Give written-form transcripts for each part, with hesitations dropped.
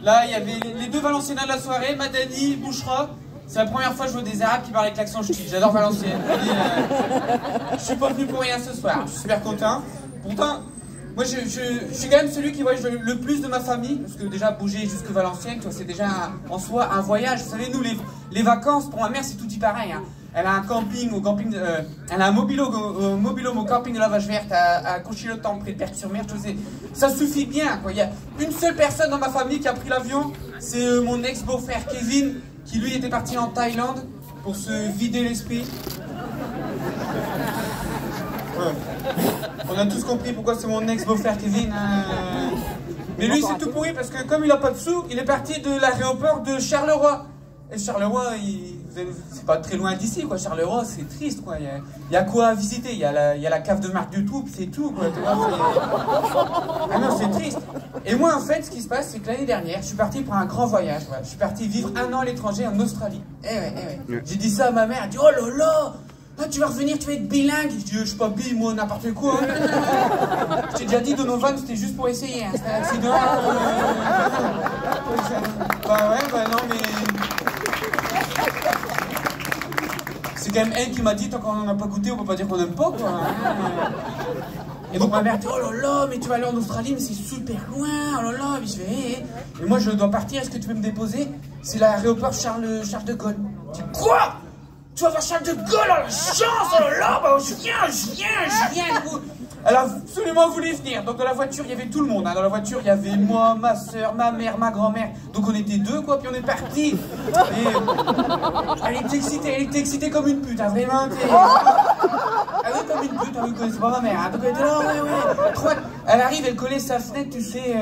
Là, il y avait les deux Valenciennes de la soirée, Madani, Bouchra. C'est la première fois que je vois des Arabes qui parlent avec l'accent ch'ti. J'adore Valenciennes. Je suis pas venu pour rien ce soir. Je suis super content. Pourtant, moi, je suis quand même celui qui voyage le plus de ma famille. Parce que déjà, bouger jusque Valenciennes, c'est déjà en soi un voyage. Vous savez, nous, les vacances, pour ma mère, c'est tout dit pareil. Hein. Elle a un camping elle a un mobilhome au camping de la Vache Verte à Conchilotan, près de Perques-sur-Mer. Ça suffit bien, quoi. Il y a une seule personne dans ma famille qui a pris l'avion, c'est mon ex-beau-frère Kevin, qui lui était parti en Thaïlande pour se vider l'esprit. Ouais. On a tous compris pourquoi c'est mon ex-beau-frère Kevin. Mais lui, c'est tout pourri parce que comme il a pas de sous, il est parti de l'aéroport de Charleroi. Et Charleroi, c'est pas très loin d'ici, quoi. Charleroi, c'est triste, quoi. Il y a quoi à visiter? Il y a la cave de Marc Dutroux, c'est tout, quoi. Ah non, c'est triste. Et moi, en fait, ce qui se passe, c'est que l'année dernière, je suis parti pour un grand voyage. Voilà. Je suis parti vivre 1 an à l'étranger, en Australie. J'ai dit ça à ma mère, elle dit, oh là là, ah, tu vas revenir, tu vas être bilingue. Je dis, je suis pas bi, moi, n'importe quoi. Je t'ai déjà dit, Donovan, c'était juste pour essayer. Hein. C'était un accident. Bah ouais, bah non, mais... C'est quand même elle qui m'a dit, tant qu'on n'en a pas goûté, on peut pas dire qu'on n'aime pas, quoi. Et donc ma mère dit, oh là là, mais tu vas aller en Australie, mais c'est super loin, oh là là. Et je fais, et moi je dois partir, est-ce que tu peux me déposer? C'est l'aéroport Charles de Gaulle. Je dis, quoi? Tu vas voir Charles de Gaulle, oh la chance, oh là là, bah, je viens. Elle a absolument voulu venir. Donc dans la voiture, il y avait tout le monde. Hein. Dans la voiture, il y avait moi, ma soeur, ma mère, ma grand-mère. Donc on était 2, quoi, puis on est parti. Et elle était excitée comme une pute, hein, vraiment. Ah oui, comme une pute, hein, vous connaissez pas ma mère. Hein. Donc elle était là, ouais. Elle arrive, elle collait sa fenêtre, tu sais,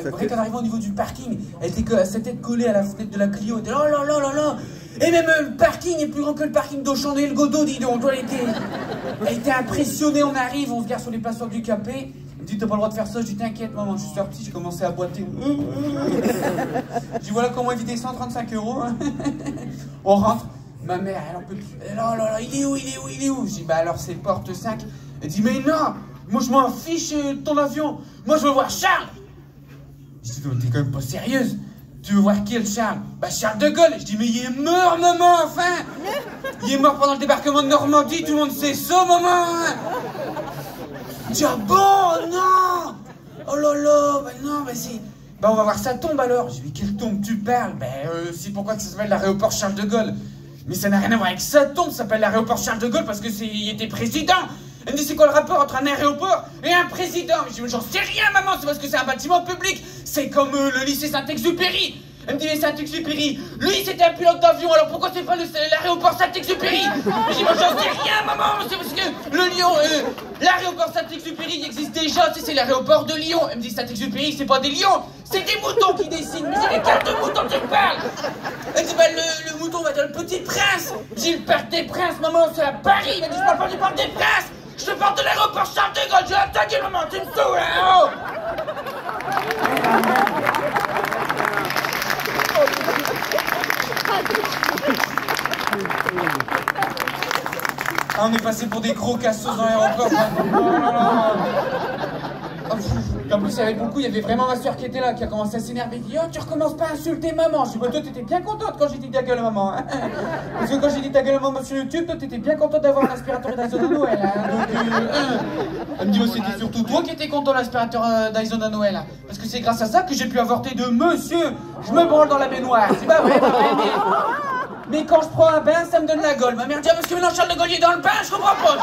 quand elle arrivait au niveau du parking, elle était sa tête collée à la fenêtre de la Clio. Elle était là, oh là là. Et même le parking est plus grand que le parking d'Auchan et le Godot, dis donc. Elle était impressionnée, on arrive, on se gare sur les places du Capet. Elle me dit, t'as pas le droit de faire ça. Je dis, t'inquiète, maman, je suis sorti, j'ai commencé à boiter. Je dis, voilà comment éviter 135 €. Hein. On rentre. Ma mère, elle en peut plus. Oh là là, il est où? Je dis, bah alors c'est porte 5. Elle dit, mais non, moi je m'en fiche de ton avion. Moi je veux voir Charles. Je dis, t'es quand même pas sérieuse. Tu veux voir qui est le Charles? Bah Charles de Gaulle. Je dis, mais il est mort, maman, enfin. Il est mort pendant le débarquement de Normandie, tout le monde sait ça, maman. Je dis, ah bon, non. Oh là là, bah non, bah c'est... Bah on va voir sa tombe alors. Je dis, mais quelle tombe tu parles? Bah c'est pourquoi ça s'appelle l'aéroport Charles de Gaulle. Mais ça n'a rien à voir avec sa tombe, ça s'appelle l'aéroport Charles de Gaulle parce que il était président. Elle me dit, c'est quoi le rapport entre un aéroport et un président? Je dis, j'en sais rien, maman, c'est parce que c'est un bâtiment public. C'est comme le lycée Saint-Exupéry. Elle me dit, mais Saint-Exupéry, lui, c'était un pilote d'avion, alors pourquoi c'est pas l'aéroport Saint-Exupéry? Je dis, moi, j'en sais rien, maman, c'est parce que l'aéroport Saint-Exupéry, il existe déjà, tu sais, c'est l'aéroport de Lyon. Elle me dit, Saint-Exupéry, c'est pas des lions, c'est des moutons qui dessinent. Mais c'est lesquels de moutons tu parles? Elle dit, bah, le mouton, on va dire le petit prince. J'ai le parc des princes, maman, c'est à Paris. Elle me dit, je parle pas du parc des princes. Je te parle de l'aéroport Charles de Gaulle. Je vais attaquer, maman, tu me saoules, hein, oh. Ah, on est passé pour des gros cassos dans l'aéroport. En plus, il y avait vraiment ma soeur qui était là, qui a commencé à s'énerver. Elle dit, oh, tu recommences pas à insulter maman. Je dis, bah, toi, t'étais bien contente quand j'ai dit ta gueule à maman. Hein. Parce que quand j'ai dit ta gueule à maman sur YouTube, toi, t'étais bien contente d'avoir un aspirateur Dyson à Noël. Hein. Donc, elle me dit, oh, c'était surtout toi qui étais content de l'aspirateur Dyson à Noël. Hein. Parce que c'est grâce à ça que j'ai pu avorter de monsieur. Je me branle dans la baignoire. C'est pas vrai, mais quand je prends un bain, ça me donne la gaule. Ma mère dit, ah, parce que maintenant Charles de Gaulle est dans le bain, je comprends pas.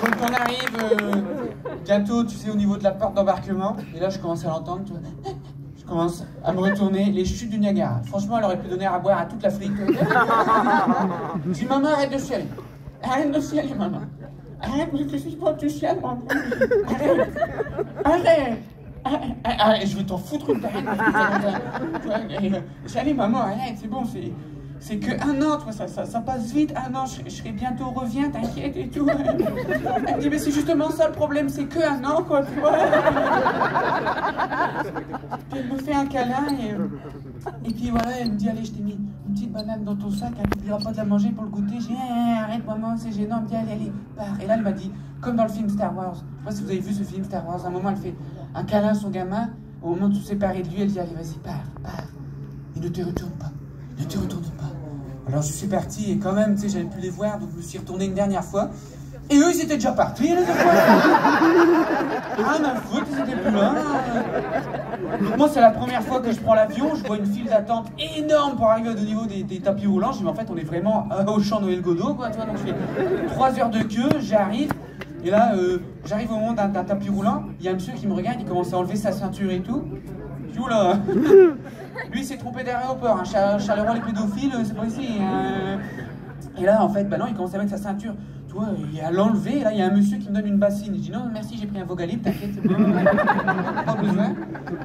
Donc on arrive bientôt, tu sais, au niveau de la porte d'embarquement. Et là, je commence à l'entendre. Je commence à me retourner. Les chutes du Niagara. Franchement, elle aurait pu donner à boire à toute l'Afrique. Je dis, maman, arrête de chialer. Arrête de chialer, maman. Arrête, mais que si pas tu chiales, maman. Arrête. Je vais t'en foutre une pareille. Allez, maman, arrête, c'est bon, c'est que 1 an, toi, ça passe vite. 1 an, je serai bientôt reviens, t'inquiète et tout. Elle me dit, mais c'est justement ça le problème, c'est que 1 an, quoi, tu vois. Puis elle me fait un câlin et puis voilà, elle me dit, allez, je t'ai mis une petite banane dans ton sac, tu n'oublieras pas de la manger pour le goûter. J'ai dit, arrête maman, c'est gênant, bien allez, pars. Et là, elle m'a dit, comme dans le film Star Wars, je sais pas si vous avez vu ce film Star Wars, à un moment, elle fait un câlin à son gamin, au moment de se séparer de lui, elle dit, allez, vas-y, pars, et ne te retourne pas, ne te retourne pas. Alors je suis parti, et quand même, tu sais, j'avais pu les voir, donc je me suis retourné une dernière fois. Et eux, ils étaient déjà partis, les fois. Ah, ma faute, ils étaient plus là. Donc moi, c'est la première fois que je prends l'avion, je vois une file d'attente énorme pour arriver au niveau des tapis roulants. Je dis, mais en fait, on est vraiment au champ Noël Godot, quoi, tu vois. Donc je fais 3 heures de queue, j'arrive. Et là, j'arrive au moment d'un tapis roulant, il y a un monsieur qui me regarde, il commence à enlever sa ceinture et tout. Je dis, oula. Lui, il s'est trompé d'aéroport, hein. Charleroi, les pédophiles, c'est pas ici. Et là, en fait, bah non, il commence à mettre sa ceinture. Tu vois, il a l'enlevé, et là, il y a un monsieur qui me donne une bassine. Je dis, non, merci, j'ai pris un Vogalip, t'inquiète, c'est bon. Pas besoin.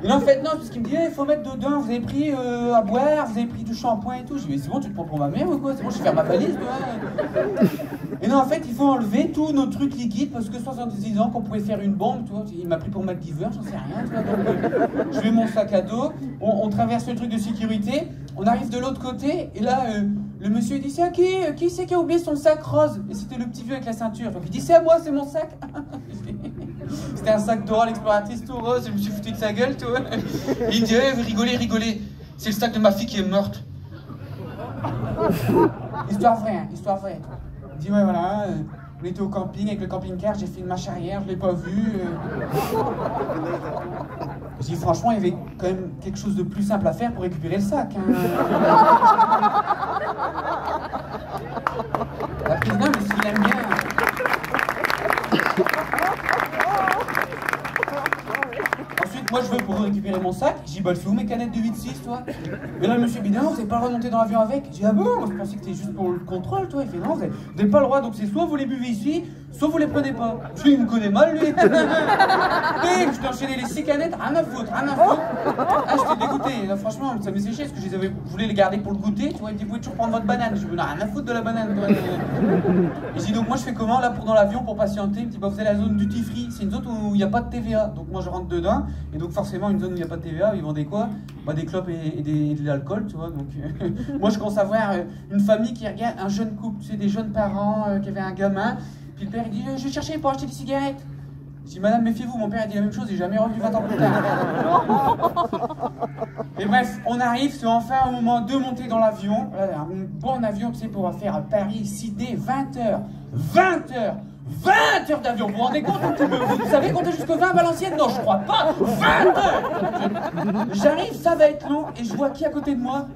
Et là, en fait, non, parce qu'il me dit, il faut mettre dedans, vous avez pris à boire, vous avez pris du shampoing et tout. Je dis, mais c'est bon, tu te prends pour ma mère ou quoi? C'est bon, je vais faire ma valise, toi. Et non, en fait, il faut enlever tous nos trucs liquides, parce que 70 ans qu'on pouvait faire une bombe, tu vois. Il m'a pris pour MacGyver, j'en sais rien, tu vois. Donc, je mets mon sac à dos, on traverse le truc de sécurité, on arrive de l'autre côté, et là, le monsieur il dit, c'est à qui c'est qui a oublié son sac rose? Et c'était le petit vieux avec la ceinture. Donc il dit, c'est à moi, c'est mon sac. C'était un sac Dora l'exploratrice tout rose, je me suis foutu de sa gueule, tu vois. Et il me dit, rigolez, c'est le sac de ma fille qui est morte. Histoire vraie, hein, histoire vraie. Il dit, ouais, voilà, on était au camping avec le camping-car, j'ai fait une marche arrière, je l'ai pas vu. Je dis, franchement, il y avait quand même quelque chose de plus simple à faire pour récupérer le sac. Hein. La présidente, mais s'il aime bien. Ensuite, moi je veux pour récupérer mon sac, j'ai dit, bah, c'est où mes canettes de 8-6, toi? Et là, le monsieur dit, non, vous n'avez pas le droit de monter dans l'avion avec. J'ai dit, ah bon, moi je pensais que c'était juste pour le contrôle, toi. Il fait, non, vous n'avez pas le droit, donc c'est soit vous les buvez ici, soit vous les prenez pas. Je dis, il me connaît mal, lui. Et je t'ai enchaîné les 6 canettes, rien à foutre. Ah, j'étais dégoûté. Là, franchement, ça m'est séché parce que je voulais les garder pour le goûter. Tu vois, il me dit, vous pouvez toujours prendre votre banane. Je dis, non, rien à foutre de la banane. Toi. Et je dis, donc moi je fais comment là pour dans l'avion pour patienter? Il me dit, bah, vous avez la zone duty free, c'est une zone où il n'y a pas de TVA. Donc moi je rentre dedans, et donc forcément, une zone où il n'y a pas de TVA, ils vendent quoi? Bah, des clopes et de l'alcool, tu vois. Donc moi je commence à voir une famille qui regarde un jeune couple, c'est des jeunes parents qui avaient un gamin. Puis le père il dit, je vais chercher pour acheter des cigarettes. Je dis, madame, méfiez-vous, mon père a dit la même chose, il n'est jamais revenu 20 ans plus tard. Et bref, on arrive, c'est enfin au moment de monter dans l'avion. Un bon avion, tu sais, pour faire Paris-Sydney, 20 heures. 20 heures 20 heures d'avion, vous vous rendez compte? Vous savez compter jusque 20 à Valenciennes? Non, je crois pas. 20 heures. J'arrive, ça va être long, et je vois qui à côté de moi?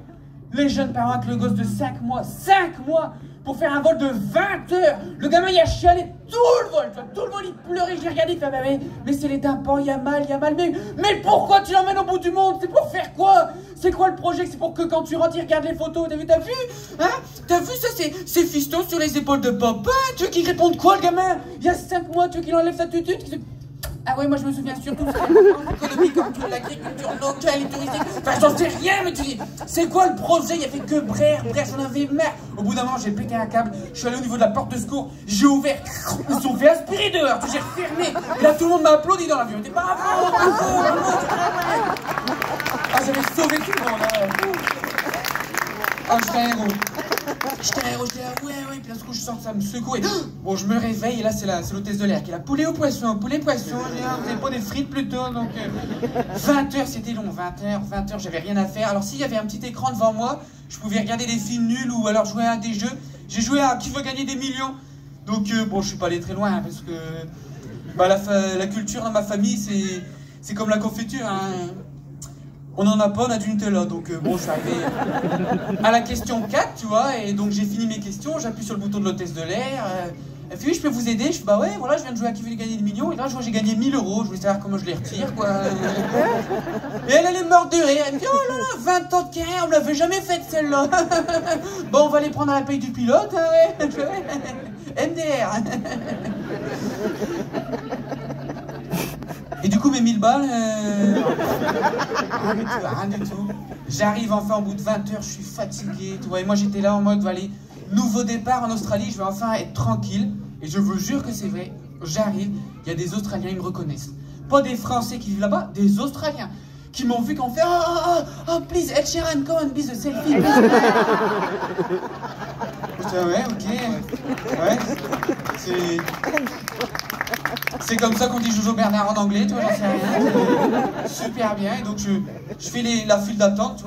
Les jeunes parents avec le gosse de 5 mois. 5 mois pour faire un vol de 20 heures. Le gamin, il a chialé tout le vol. Tout le vol, il pleurait. J'ai regardé, il fait, mais c'est les tympans, il y a mal. Mais pourquoi tu l'emmènes au bout du monde? C'est pour faire quoi? C'est quoi le projet? C'est pour que quand tu rentres, il regarde les photos. T'as vu? Hein? T'as vu ça? C'est fiston sur les épaules de papa. Tu veux qu'il réponde quoi, le gamin? Il y a 5 mois, tu veux qu'il enlève sa tutute? Ah ouais, moi je me souviens surtout de l'économie, comme toute l'agriculture locale et touristique. Enfin, j'en sais rien, mais tu dis, c'est quoi le projet? Il y avait que bref, j'en avais marre. Au bout d'un moment, j'ai pété un câble, je suis allé au niveau de la porte de secours, j'ai ouvert, ils se sont fait aspirer dehors, j'ai refermé. Et là, tout le monde m'a applaudi dans l'avion. Bravo. Ah, j'avais sauvé tout le monde, là. Ah, j'étais un héros. J'étais là, ouais, puis d'un coup je sens que ça me secoue. Bon, je me réveille, et là c'est l'hôtesse de l'air qui est là. Poulet au poisson, vous avez pas des frites plutôt, donc 20 heures, c'était long, 20 heures, j'avais rien à faire. Alors s'il y avait un petit écran devant moi, je pouvais regarder des films nuls ou alors jouer à des jeux. J'ai joué à Qui veut gagner des millions. Donc bon, je suis pas allé très loin, hein, parce que bah, la culture dans ma famille, c'est comme la confiture, hein. On n'en a pas, on a du Nutella, donc bon, je suis arrivé à la question 4, tu vois, et donc j'ai fini mes questions, j'appuie sur le bouton de l'hôtesse de l'air, elle fait, oui, je peux vous aider? Je fais, bah ouais, voilà, je viens de jouer à Qui veut gagner des millions, et là, je vois, j'ai gagné 1000 €, je voulais savoir comment je les retire, quoi. Et elle est morte de rire, elle me dit, oh là là, 20 ans de carrière, on me l'avait jamais faite, celle-là. Bon, on va les prendre à la paye du pilote, hein, ouais. MDR. Et du coup, mes 1000 balles, rien du tout. J'arrive enfin au bout de 20 heures, je suis fatigué, tu vois. Et moi, j'étais là en mode, allez, nouveau départ en Australie, je vais enfin être tranquille. Et je vous jure que c'est vrai, j'arrive, il y a des Australiens, ils me reconnaissent. Pas des Français qui vivent là-bas, des Australiens. qui m'ont vu, qui ont fait oh, please, Ed Sheeran, come on, be the selfie. Ouais, ok. Ouais, c'est comme ça qu'on dit Jojo Bernard en anglais, tu vois, j'en sais rien. Super bien, et donc je fais la file d'attente,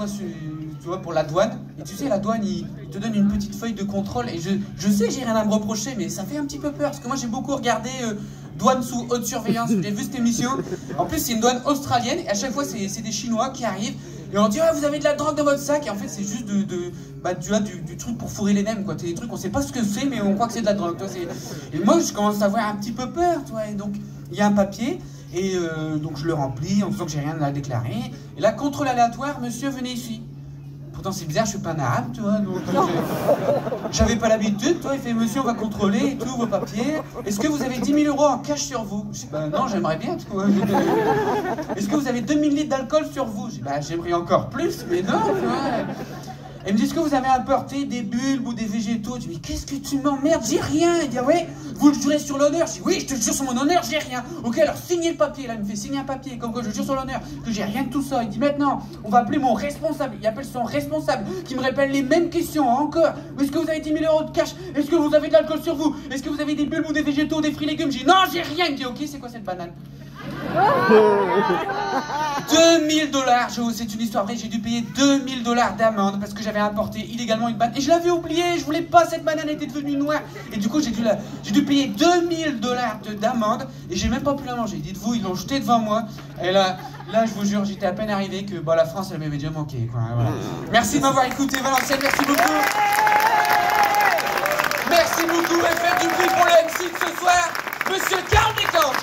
tu vois, pour la douane. Et tu sais, la douane, il te donne une petite feuille de contrôle. Et je sais que j'ai rien à me reprocher, mais ça fait un petit peu peur. Parce que moi, j'ai beaucoup regardé Douane sous haute surveillance. J'ai vu cette émission. En plus, c'est une douane australienne. Et à chaque fois, c'est des Chinois qui arrivent. Et on dit, vous avez de la drogue dans votre sac. Et en fait, c'est juste du truc pour fourrer les nems, quoi. C'est des trucs, on sait pas ce que c'est, mais on croit que c'est de la drogue. Toi, et moi, je commence à avoir un petit peu peur, tu vois. Et donc, il y a un papier. Et donc, je le remplis en disant que j'ai rien à déclarer. Et là, contrôle aléatoire, monsieur, venez ici. Pourtant, c'est bizarre, je suis pas un arabe, tu vois, donc j'avais pas l'habitude, toi, il fait, monsieur, on va contrôler et tout, vos papiers. Est-ce que vous avez 10 000 € en cash sur vous? Je dis, bah non, j'aimerais bien, tu vois. Est-ce que vous avez 2000 litres d'alcool sur vous? Je dis, bah j'aimerais encore plus, mais non, tu vois. Elle me dit, est-ce que vous avez apporté des bulbes ou des végétaux? Je dis, mais qu'est-ce que tu m'emmerdes? J'ai rien. Il dit, ah ouais, vous le jurez sur l'honneur? Je dis, oui, je te jure sur mon honneur, j'ai rien. Ok, alors signez le papier. Là, il me fait signer un papier, comme quoi je jure sur l'honneur que j'ai rien de tout ça. Il dit, maintenant, on va appeler mon responsable. Il appelle son responsable, qui me répète les mêmes questions encore. Est-ce que vous avez 10 000 € de cash? Est-ce que vous avez de l'alcool sur vous? Est-ce que vous avez des bulbes ou des végétaux, des fruits et légumes? Je dis, non, j'ai rien. Il me dit, ok, c'est quoi cette banane? 2000 $, c'est une histoire vraie, j'ai dû payer 2000 $ d'amende parce que j'avais importé illégalement une banane et je l'avais oublié, je voulais pas, cette banane était devenue noire et du coup j'ai dû payer 2000 $ d'amende et j'ai même pas pu la manger. Dites-vous, ils l'ont jeté devant moi et là je vous jure, j'étais à peine arrivé que la France elle m'avait déjà manqué, quoi. Voilà. Merci de m'avoir écouté, Valenciennes, merci beaucoup. Merci beaucoup et faites du bruit pour le MC de ce soir, Monsieur Carl Descamps.